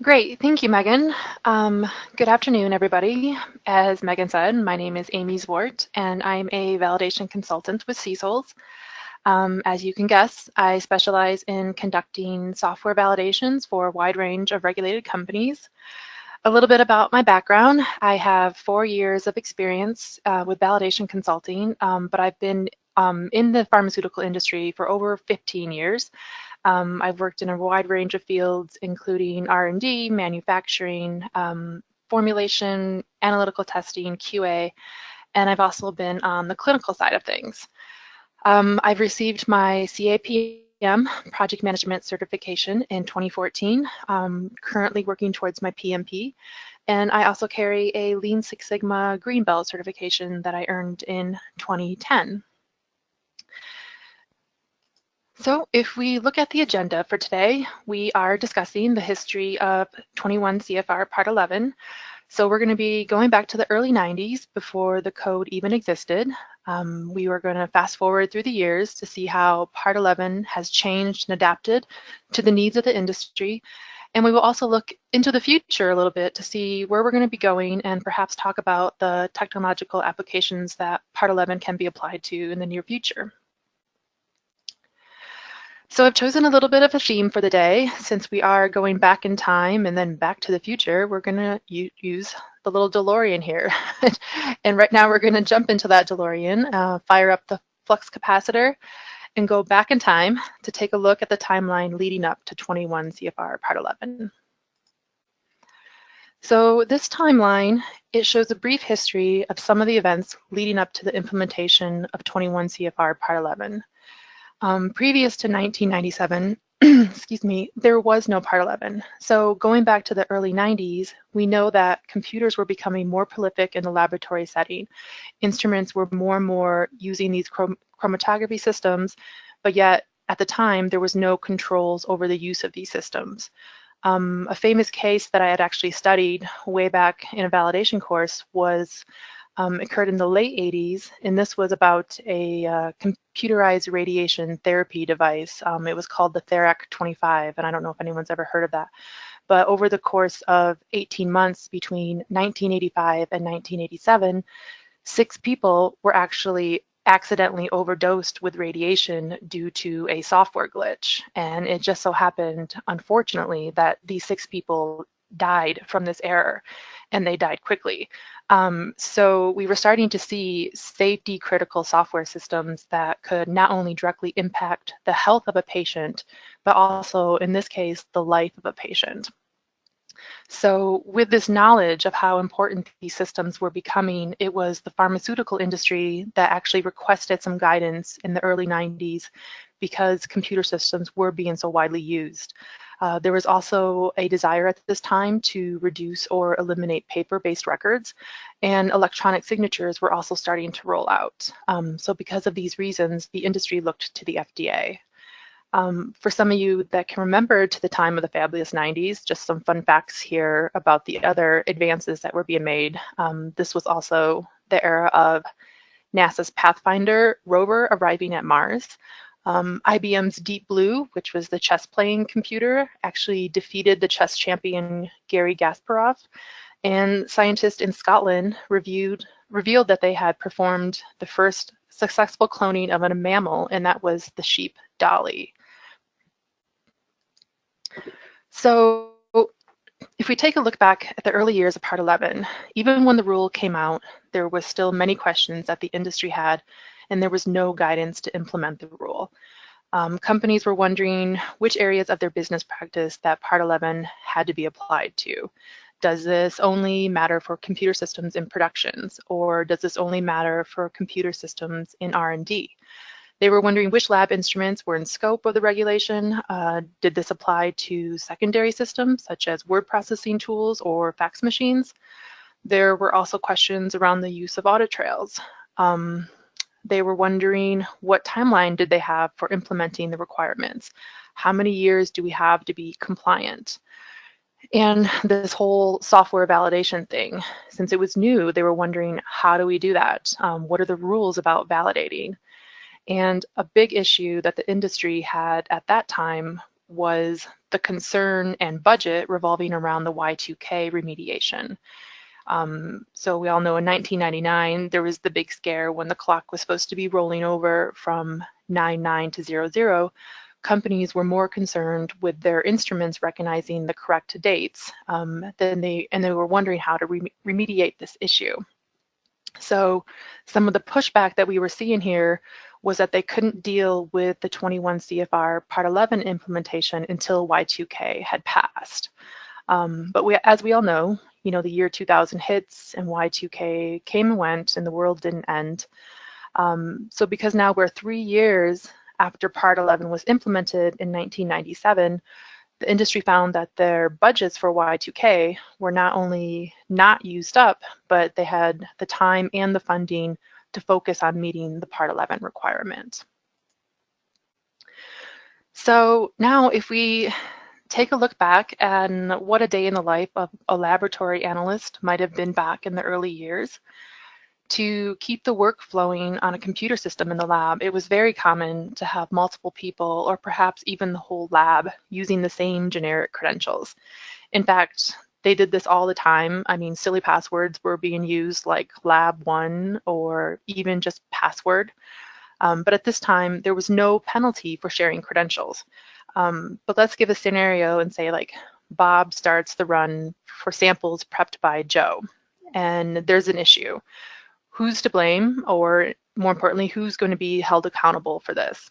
Great, thank you, Megan. Good afternoon, everybody. As Megan said, my name is Amy Zwart, and I'm a validation consultant with CSols. As you can guess, I specialize in conducting software validations for a wide range of regulated companies. A little bit about my background. I have 4 years of experience with validation consulting, but I've been in the pharmaceutical industry for over 15 years. I've worked in a wide range of fields, including R&D, manufacturing, formulation, analytical testing, QA, and I've also been on the clinical side of things. I've received my CAPM project management certification in 2014, currently working towards my PMP, and I also carry a Lean Six Sigma Green Belt certification that I earned in 2010. So if we look at the agenda for today, we are discussing the history of 21 CFR Part 11. So we're going to be going back to the early 90s before the code even existed. We were going to fast forward through the years to see how Part 11 has changed and adapted to the needs of the industry. And we will also look into the future a little bit to see where we're going to be going and perhaps talk about the technological applications that Part 11 can be applied to in the near future. So I've chosen a little bit of a theme for the day. Since we are going back in time and then back to the future, we're going to use the little DeLorean here. And right now we're going to jump into that DeLorean, fire up the flux capacitor, and go back in time to take a look at the timeline leading up to 21 CFR Part 11. So this timeline, it shows a brief history of some of the events leading up to the implementation of 21 CFR Part 11. Previous to 1997, excuse me, there was no Part 11. So going back to the early 90s, we know that computers were becoming more prolific in the laboratory setting. Instruments were more and more using these chromatography systems, but yet at the time, there was no controls over the use of these systems. A famous case that I had actually studied way back in a validation course was occurred in the late 80s, and this was about a computerized radiation therapy device. It was called the Therac 25, and I don't know if anyone's ever heard of that. But over the course of 18 months between 1985 and 1987, 6 people were actually accidentally overdosed with radiation due to a software glitch. And it just so happened, unfortunately, that these 6 people died from this error, and they died quickly. So we were starting to see safety critical software systems that could not only directly impact the health of a patient, but also in this case, the life of a patient. So with this knowledge of how important these systems were becoming, it was the pharmaceutical industry that actually requested some guidance in the early 90s because computer systems were being so widely used. There was also a desire at this time to reduce or eliminate paper-based records, and electronic signatures were also starting to roll out. So because of these reasons, the industry looked to the FDA. For some of you that can remember to the time of the fabulous 90s, just some fun facts here about the other advances that were being made. This was also the era of NASA's Pathfinder rover arriving at Mars. IBM's Deep Blue, which was the chess playing computer, actually defeated the chess champion Garry Kasparov. And scientists in Scotland revealed that they had performed the first successful cloning of a mammal, and that was the sheep Dolly. So if we take a look back at the early years of Part 11, even when the rule came out, there was still many questions that the industry had, and there was no guidance to implement the rule. Companies were wondering which areas of their business practice that Part 11 had to be applied to. Does this only matter for computer systems in productions, or does this only matter for computer systems in R&D? They were wondering which lab instruments were in scope of the regulation. Did this apply to secondary systems, such as word processing tools or fax machines? There were also questions around the use of audit trails. They were wondering what timeline did they have for implementing the requirements? How many years do we have to be compliant? And this whole software validation thing, since it was new, they were wondering, how do we do that? What are the rules about validating? And a big issue that the industry had at that time was the concern and budget revolving around the Y2K remediation. So we all know in 1999, there was the big scare when the clock was supposed to be rolling over from 99 to 00. Companies were more concerned with their instruments recognizing the correct dates than they were wondering how to remediate this issue. So some of the pushback that we were seeing here was that they couldn't deal with the 21 CFR Part 11 implementation until Y2K had passed. But as we all know, the year 2000 hits and Y2K came and went and the world didn't end. So because now we're 3 years after Part 11 was implemented in 1997, the industry found that their budgets for Y2K were not only not used up, but they had the time and the funding to focus on meeting the Part 11 requirement. So now if we take a look back at what a day in the life of a laboratory analyst might have been back in the early years, to keep the work flowing on a computer system in the lab, it was very common to have multiple people or perhaps even the whole lab using the same generic credentials. In fact, they did this all the time. I mean, silly passwords were being used like lab1 or even just password. But at this time, there was no penalty for sharing credentials. But let's give a scenario and say like Bob starts the run for samples prepped by Joe, and there's an issue. Who's to blame, or more importantly, who's going to be held accountable for this?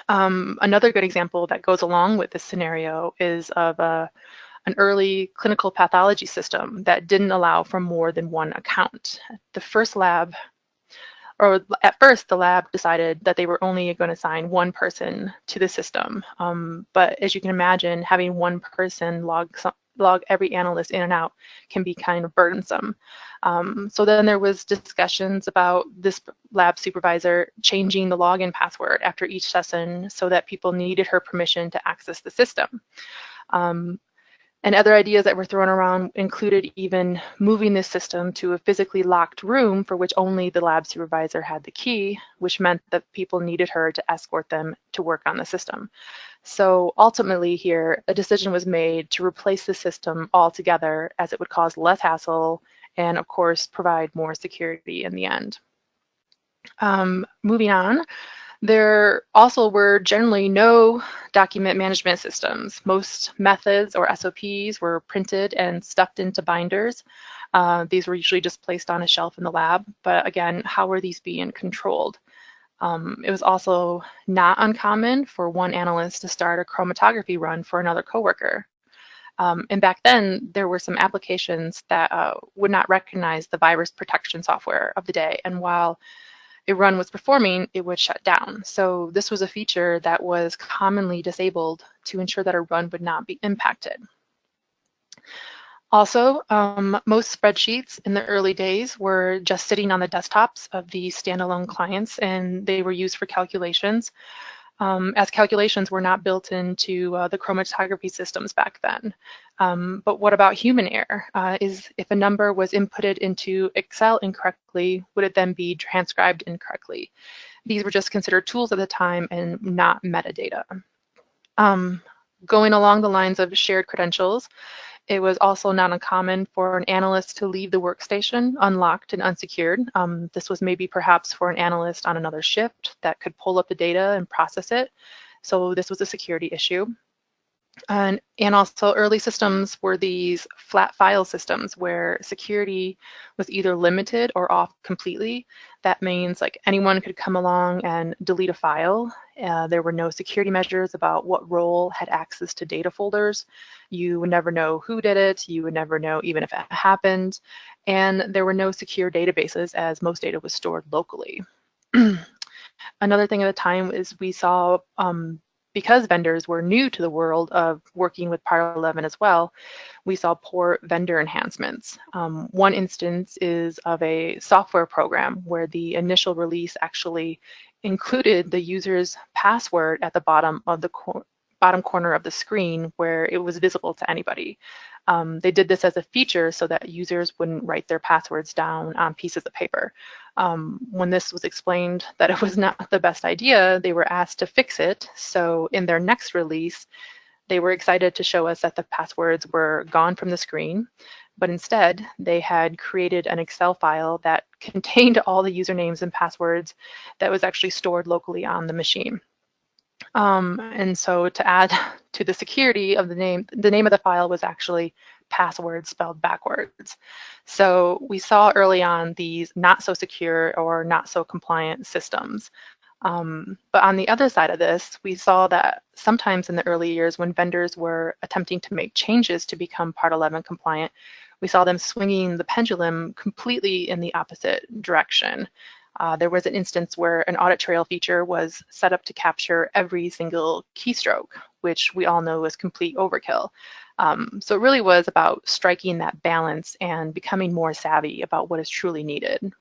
Another good example that goes along with this scenario is of an early clinical pathology system that didn't allow for more than one account. At first, the lab decided that they were only going to assign one person to the system. But as you can imagine, having one person log every analyst in and out can be kind of burdensome. So then there was discussions about this lab supervisor changing the login password after each session so that people needed her permission to access the system. And other ideas that were thrown around included even moving this system to a physically locked room for which only the lab supervisor had the key, which meant that people needed her to escort them to work on the system. So ultimately here, a decision was made to replace the system altogether as it would cause less hassle and of course provide more security in the end. Moving on. There also were generally no document management systems. Most methods or SOPs were printed and stuffed into binders. These were usually just placed on a shelf in the lab, but again, how were these being controlled? It was also not uncommon for one analyst to start a chromatography run for another coworker. And back then, there were some applications that would not recognize the virus protection software of the day, and while a run was performing, it would shut down. So this was a feature that was commonly disabled to ensure that a run would not be impacted. Also, most spreadsheets in the early days were just sitting on the desktops of the standalone clients, and they were used for calculations, as calculations were not built into the chromatography systems back then. But what about human error? Is if a number was inputted into Excel incorrectly, would it then be transcribed incorrectly? These were just considered tools at the time and not metadata. Going along the lines of shared credentials, it was also not uncommon for an analyst to leave the workstation unlocked and unsecured. This was maybe perhaps for an analyst on another shift that could pull up the data and process it. So this was a security issue. And also early systems were these flat file systems where security was either limited or off completely. That means like anyone could come along and delete a file. There were no security measures about what role had access to data folders. You would never know who did it. You would never know even if it happened. And there were no secure databases as most data was stored locally. Another thing at the time is we saw because vendors were new to the world of working with Part 11 as well, we saw poor vendor enhancements. One instance is of a software program where the initial release actually included the user's password at the bottom of the bottom corner of the screen where it was visible to anybody. They did this as a feature so that users wouldn't write their passwords down on pieces of paper. When this was explained that it was not the best idea, they were asked to fix it. So in their next release, they were excited to show us that the passwords were gone from the screen, but instead they had created an Excel file that contained all the usernames and passwords that was actually stored locally on the machine. And so to add to the security of the name of the file was actually password spelled backwards. So we saw early on these not so secure or not so compliant systems. But on the other side of this, we saw that sometimes in the early years when vendors were attempting to make changes to become Part 11 compliant, we saw them swinging the pendulum completely in the opposite direction. There was an instance where an audit trail feature was set up to capture every single keystroke, which we all know is complete overkill. So it really was about striking that balance and becoming more savvy about what is truly needed